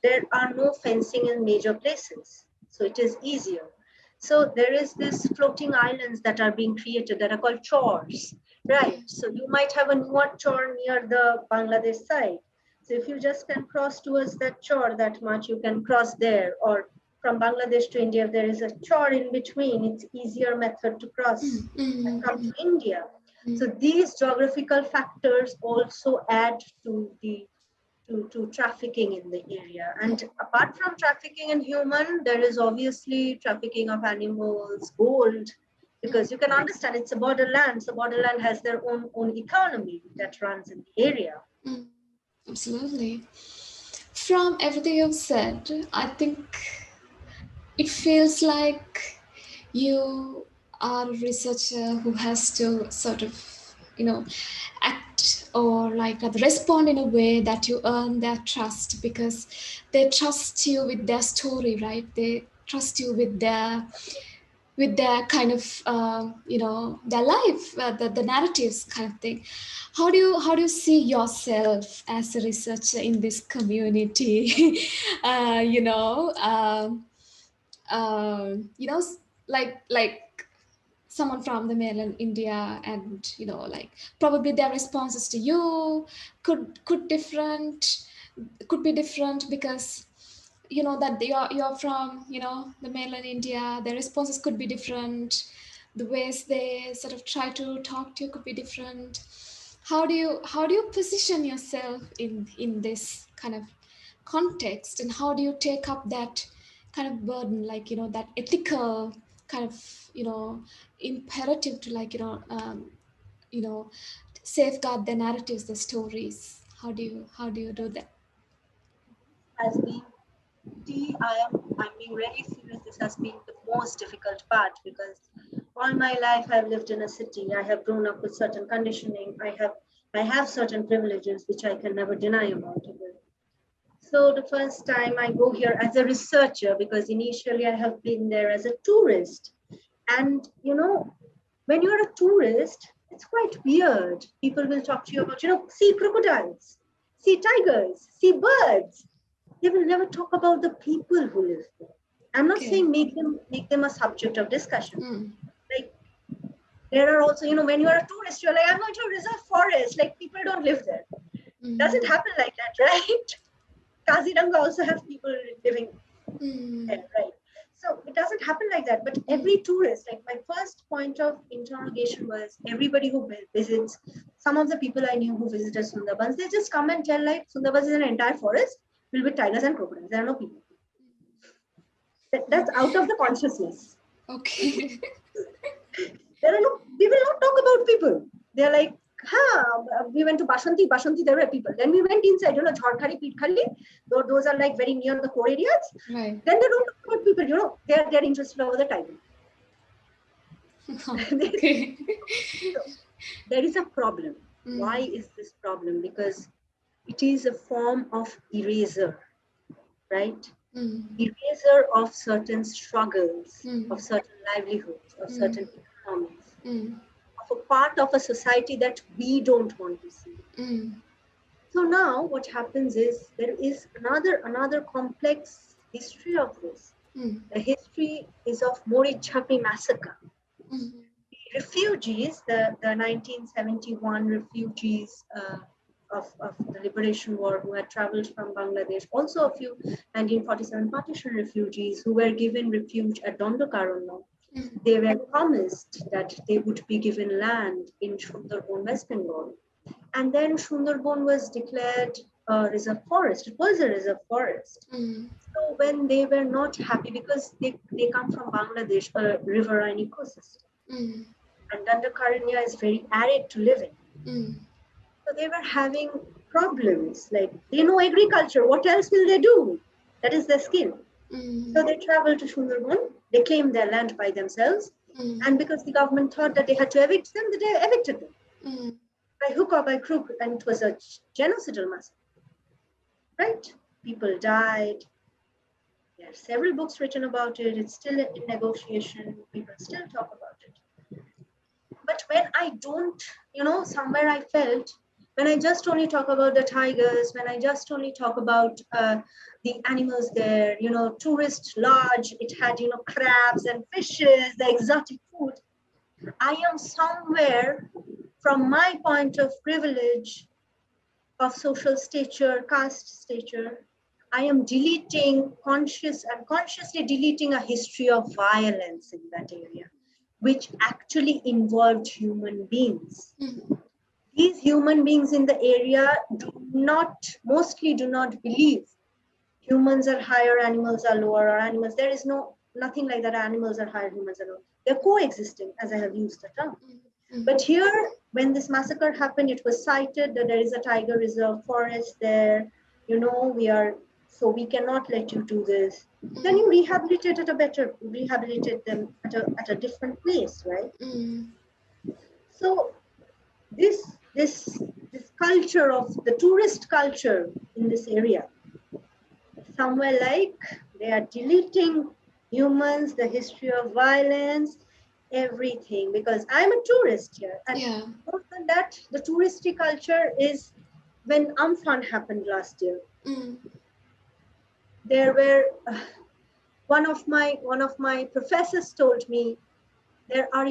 there are no fencing in major places, so it is easier. So there is this floating islands that are being created that are called chores, right? So you might have a newer chore near the Bangladesh side. So if you just can cross towards that chore that much, you can cross there. Or from Bangladesh to India, if there is a chore in between, it's easier method to cross and come to India. So these geographical factors also add to the to trafficking in the area. And apart from trafficking in human, there is obviously trafficking of animals, gold, because you can understand it's a borderland. So borderland has their own economy that runs in the area. Absolutely. From everything you've said, I think it feels like you are a researcher who has to sort of, act or like respond in a way that you earn their trust, because they trust you with their story, right? They trust you with their kind of their life, the narratives kind of thing. How do you see yourself as a researcher in this community? uh, you know um, you know like someone from the mainland India, and like probably their responses to you could be different, because that you're from the mainland India. Their responses could be different. The ways they sort of try to talk to you could be different. How do you position yourself in this kind of context, and how do you take up that kind of burden, like that ethical kind of imperative to you know safeguard the narratives, the stories? How do you do that? Has been I'm being really serious. This has been the most difficult part, because all my life I've lived in a city. I have grown up with certain conditioning. I have certain privileges which I can never deny about it. So the first time I go here as a researcher, because initially I have been there as a tourist. And when you're a tourist, it's quite weird. People will talk to you about, see crocodiles, see tigers, see birds. They will never talk about the people who live there. I'm not Okay. saying make them a subject of discussion. Like, there are also, when you're a tourist, you're like, I'm going to a reserve forest. Like, people don't live there. Doesn't happen like that, right? Kaziranga also has people living there, right? So it doesn't happen like that. But every tourist, like, my first point of interrogation was everybody who visits. Some of the people I knew who visited Sundarbans, they just come and tell, like, Sundarbans is an entire forest filled with tigers and crocodiles. There are no people. That's out of the consciousness. Okay. We will not talk about people. They're like, we went to Bashanti, there were people. Then we went inside, Jharkhari, Pitkhali. Those are like very near the core areas. Right. Then they don't talk about people, they're interested over the tiger. Okay. So there is a problem. Why is this problem? Because it is a form of eraser, right? Eraser of certain struggles, of certain livelihoods, of certain economies, of a part of a society that we don't want to see. So now what happens is there is another complex history of this. The history is of Morichapi massacre. The refugees, the 1971 refugees of the Liberation War who had traveled from Bangladesh, also a few 1947 partition refugees who were given refuge at Dondokaranya. They were promised that they would be given land in Sundarbans, West Bengal. And then Sundarbans was declared a reserve forest. It was a reserve forest. So when they were not happy, because they come from Bangladesh, a riverine ecosystem. And Dandakaranya is very arid to live in. So they were having problems. Like, they know agriculture. What else will they do? That is their skill. So they travel to Sundarban, they claim their land by themselves, and because the government thought that they had to evict them, they evicted them. By hook or by crook, and it was a genocidal massacre. Right? People died. There are several books written about it. It's still in negotiation. People still talk about it. But when I don't, somewhere I felt, when I just only talk about the tigers, when I just only talk about the animals there, tourist lodge, it had, crabs and fishes, the exotic food. I am somewhere, from my point of privilege, of social stature, caste stature, I am consciously deleting a history of violence in that area, which actually involved human beings. These human beings in the area mostly do not believe humans are higher, animals are lower, or animals. There is nothing like that. Animals are higher, humans are lower. They're coexisting, as I have used the term. But here, when this massacre happened, it was cited that there is a tiger reserve forest there. We cannot let you do this. Then you rehabilitate them at a different place, right? So this culture of the tourist culture in this area, somewhere like they are deleting humans, the history of violence, everything, because I'm a tourist here. And more than that, the touristy culture is when Amphan happened last year. There were one of my professors told me there are,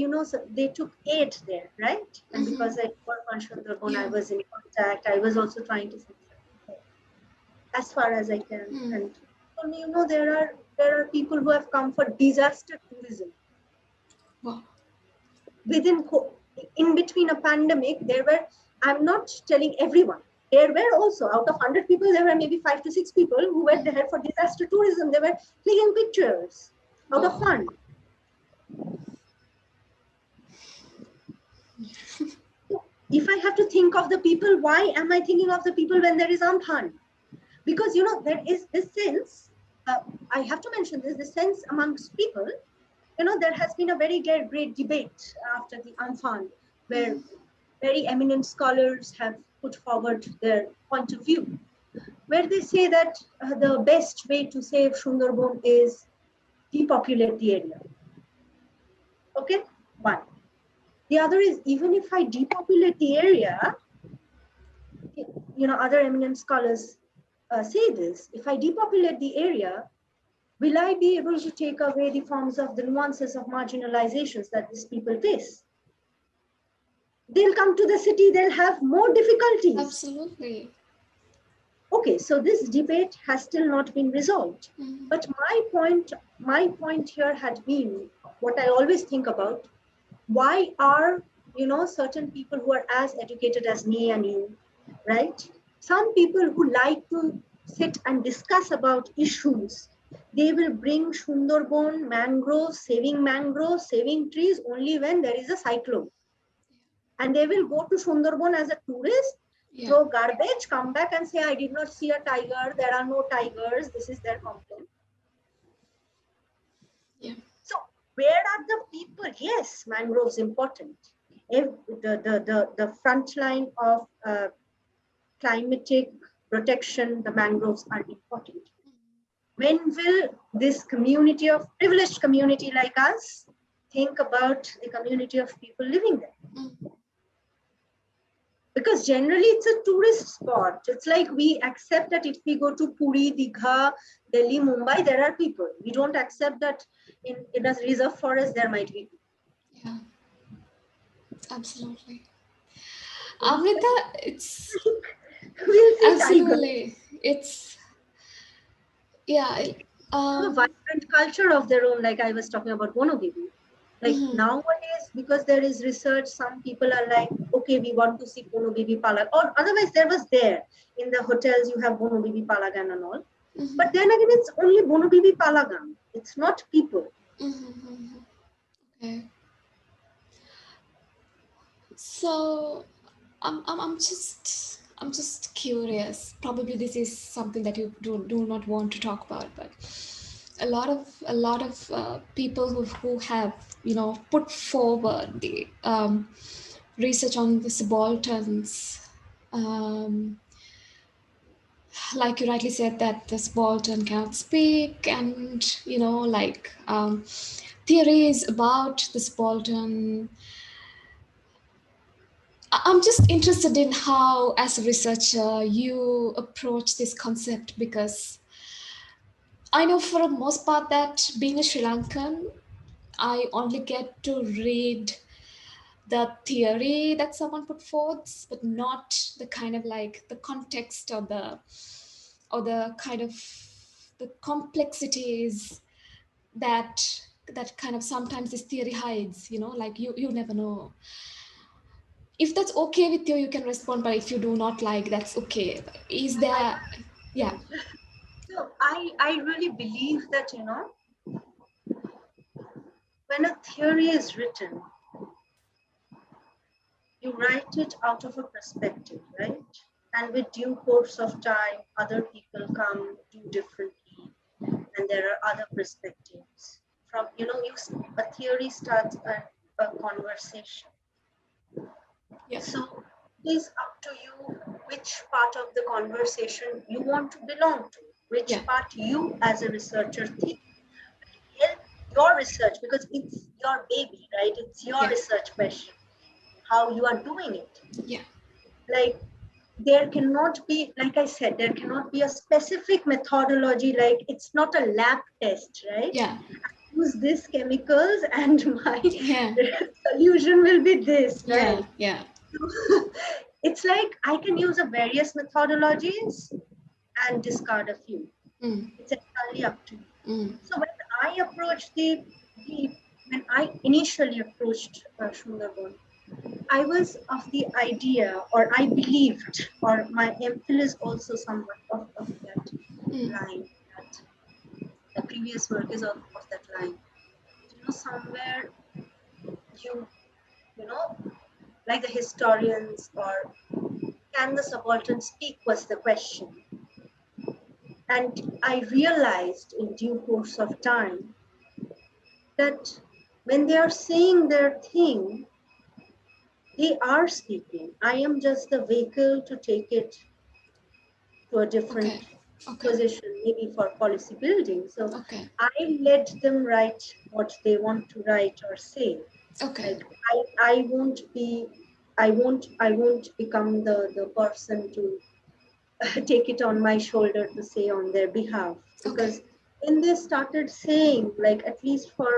they took 8 there, right? And because I work on Sundarbans, I was in contact. I was also trying to as far as I can. And told me, there are people who have come for disaster tourism. Wow. In between a pandemic, I'm not telling everyone, there were also, out of 100 people, there were maybe 5 to 6 people who were there for disaster tourism. They were clicking pictures out of fun. If I have to think of the people, why am I thinking of the people when there is Amphan? Because, there is this sense, I have to mention this sense amongst people, there has been a very great debate after the Amphan, where very eminent scholars have put forward their point of view, where they say that the best way to save Sundarban is depopulate the area. Okay, one. The other is, even if I depopulate the area, other eminent scholars say this, if I depopulate the area, will I be able to take away the forms of the nuances of marginalizations that these people face? They'll come to the city, they'll have more difficulties. Absolutely. Okay, so this debate has still not been resolved. But my point here had been, what I always think about, why are, certain people who are as educated as me and you, right? Some people who like to sit and discuss about issues, they will bring Sundarban, mangroves, saving trees only when there is a cyclone. And they will go to Sundarban as a tourist, throw garbage, come back and say, I did not see a tiger, there are no tigers, this is their complaint. So where are the people? Yes, mangroves important. If the front line of climatic protection, the mangroves are important. When will this privileged community like us, think about the community of people living there? Because generally it's a tourist spot. It's like we accept that if we go to Puri, Digha, Delhi, Mumbai, there are people. We don't accept that in a reserve forest, there might be people. Yeah, absolutely. Amrita, it's we'll see absolutely, it's, a vibrant culture of their own, like I was talking about Bonobibi. Like nowadays, because there is research, some people are like, okay, we want to see Bonobibi Palag. Or otherwise, there in the hotels, you have Bonobibi Palagan and all. But then again, it's only Bonobibi Palagan. It's not people. Okay. So I'm just I'm just curious. Probably this is something that you do not want to talk about, but a lot of people who have put forward the research on the subalterns, um, like you rightly said that the subaltern cannot speak, and theories about the subaltern. I'm just interested in how, as a researcher, you approach this concept, because I know for the most part that being a Sri Lankan, I only get to read the theory that someone put forth, but not the kind of like the context or the kind of the complexities that kind of sometimes this theory hides. Like you never know. If that's okay with you, you can respond, but if you do not like, that's okay. Is I, there? Yeah. so I really believe that, when a theory is written, you write it out of a perspective, right? And with due course of time, other people come do differently, and there are other perspectives. From a theory starts a conversation. Yeah. So it is up to you which part of the conversation you want to belong to, Yeah. which part you as a researcher think will help your research, because it's your baby, right? It's your Yeah. research question, how you are doing it. Yeah. Like, there cannot be, like I said, there cannot be a specific methodology, like it's not a lab test, right? Yeah. Use these chemicals and my Yeah. solution will be this, Yeah. right? Yeah. It's like I can use a various methodologies and discard a few. Mm. It's entirely up to you. Mm. So when I approached the when I initially approached Sundarban, I was of the idea, or I believed, or my MPhil is also somewhat of that Mm. line. That the previous work is of that line. Somewhere you you know like the historians, or can the subaltern speak was the question. And I realized in due course of time that when they are saying their thing, they are speaking. I am just the vehicle to take it to a different Okay. Okay. position, maybe for policy building. So Okay. I let them write what they want to write or say. Okay. Like, I won't be, I won't become the person to take it on my shoulder to say on their behalf, Okay. because when they started saying, like, at least for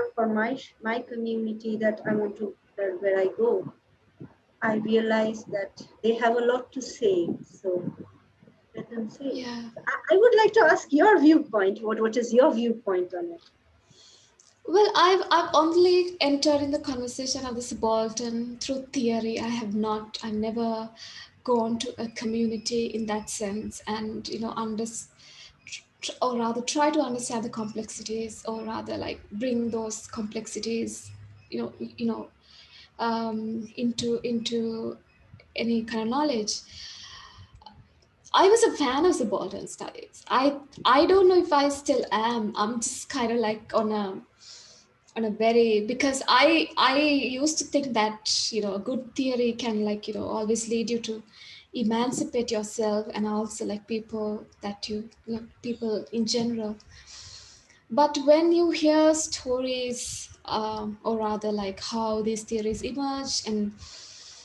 my community that I want to, where I go, I realized that they have a lot to say, so let them say. Yeah. So I would like to ask your viewpoint. What is your viewpoint on it? Well, I've only entered in the conversation of the subaltern through theory. I've never gone to a community in that sense, and or rather try to understand the complexities, or rather like bring those complexities, you know, you know, into any kind of knowledge. I was a fan of subaltern studies. I don't know if I still am. I'm just kind of like on a very, because I used to think that a good theory can always lead you to emancipate yourself, and also like people that people in general. But when you hear stories, or rather like how these theories emerge, and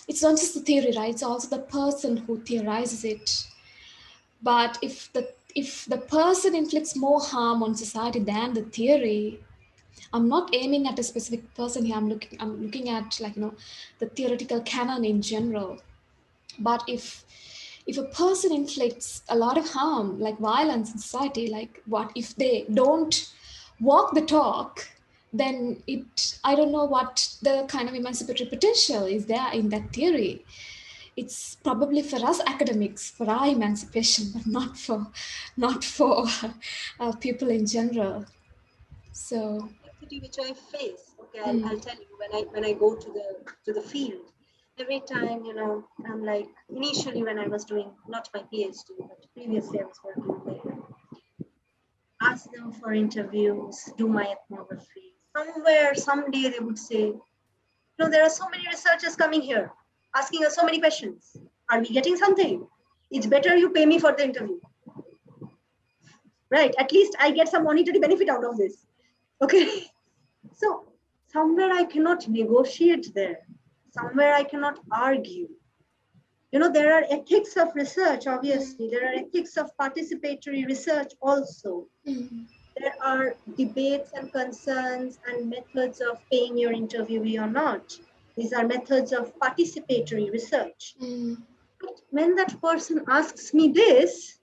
it's not just the theory, right? It's also the person who theorizes it. But if the person inflicts more harm on society than the theory, I'm not aiming at a specific person here. I'm looking at the theoretical canon in general. But if a person inflicts a lot of harm, like violence in society, like what if they don't walk the talk, then I don't know what the kind of emancipatory potential is there in that theory. It's probably for us academics, for our emancipation, but not for people in general. So Complexity which I face. Okay, I'll mm, tell you when I go to the field. every time, I'm like, initially when I was doing, not my PhD, but previously I was working there, ask them for interviews, do my ethnography. Somewhere, someday they would say, there are so many researchers coming here, asking us so many questions. Are we getting something? It's better you pay me for the interview. Right? At least I get some monetary benefit out of this. Okay. So somewhere I cannot negotiate there. Somewhere I cannot argue. There are ethics of research, obviously. There are ethics of participatory research also. There are debates and concerns and methods of paying your interviewee or not. These are methods of participatory research. But when that person asks me this,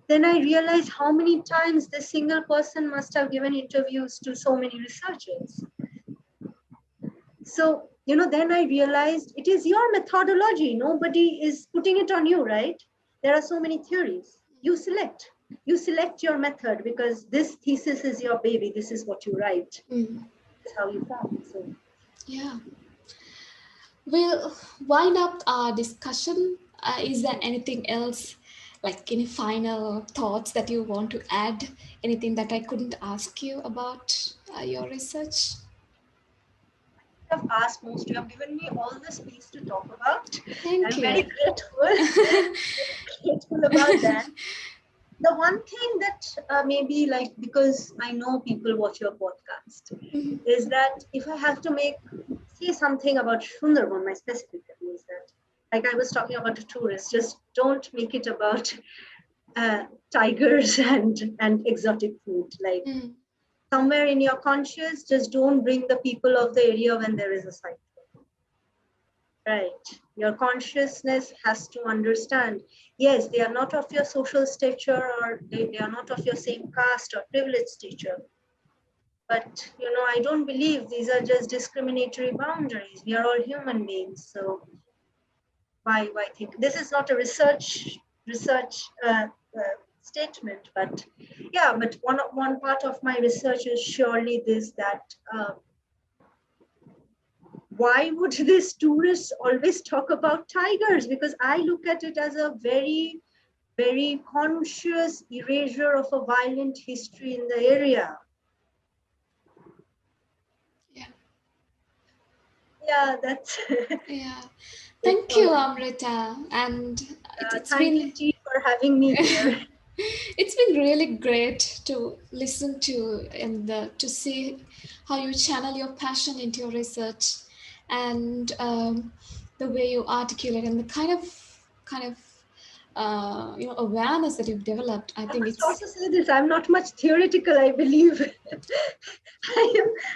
then I realize how many times this single person must have given interviews to so many researchers. So, then I realized it is your methodology. Nobody is putting it on you, right? There are so many theories. You select your method because this thesis is your baby. This is what you write. That's how you found. So, Yeah. We'll wind up our discussion. Is there anything else, like any final thoughts that you want to add? Anything that I couldn't ask you about your research? I've asked most. You have given me all the space to talk about. Thank I'm very you. grateful about that. The one thing that maybe because I know people watch your podcast, is that if I have to say something about Sundarbans, my specific is that, like I was talking about the tourists, just don't make it about tigers and exotic food. Like somewhere in your conscious, just don't bring the people of the area when there is a cyclone. Right. Your consciousness has to understand, yes, they are not of your social stature, or they are not of your same caste or privileged stature. But, I don't believe these are just discriminatory boundaries. We are all human beings. So why think this is not a research statement, but yeah, but one part of my research is surely this, that why would these tourists always talk about tigers? Because I look at it as a very, very conscious erasure of a violent history in the area. Yeah, that's Yeah. Thank you, Amrita. And it's thank been you, T, for having me here. it's been really great to listen to and to see how you channel your passion into your research, and the way you articulate and the kind of awareness that you've developed. I I think must it's also say this, I'm not much theoretical, I believe.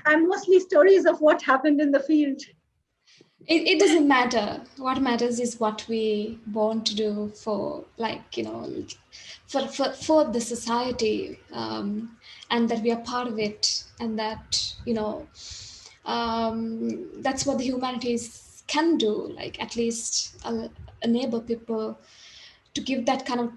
I'm mostly stories of what happened in the field. it doesn't matter. What matters is what we want to do for, for the society, and that we are part of it, and that that's what the humanities can do, like at least enable people to give that kind of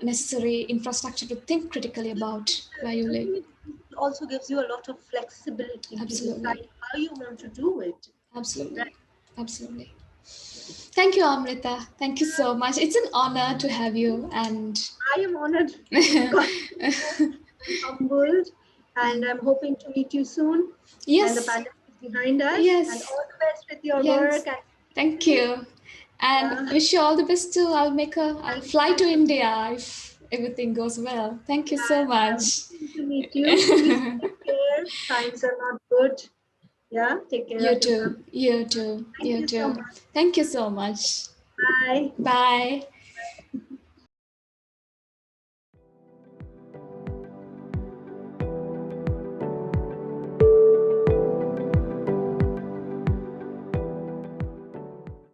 necessary infrastructure to think critically about where you live. Ultimately, it also gives you a lot of flexibility to Absolutely. decide how you want to do it. Absolutely. Right? Absolutely. Thank you, Amrita. Thank you so much. It's an honor to have you. And I am honored. I'm humbled, and I'm hoping to meet you soon. And the yes, pandemic is behind us. And yes, all the best with your yes. work. And Thank you. And yeah, wish you all the best too. I'll thank fly to you. India if everything goes well. Thank you so I'm much. hoping to meet you. Please take care. Times are not good. Yeah, take care You of your too. family. You too. Thank You you so too. much. Thank you so much. Bye. Bye.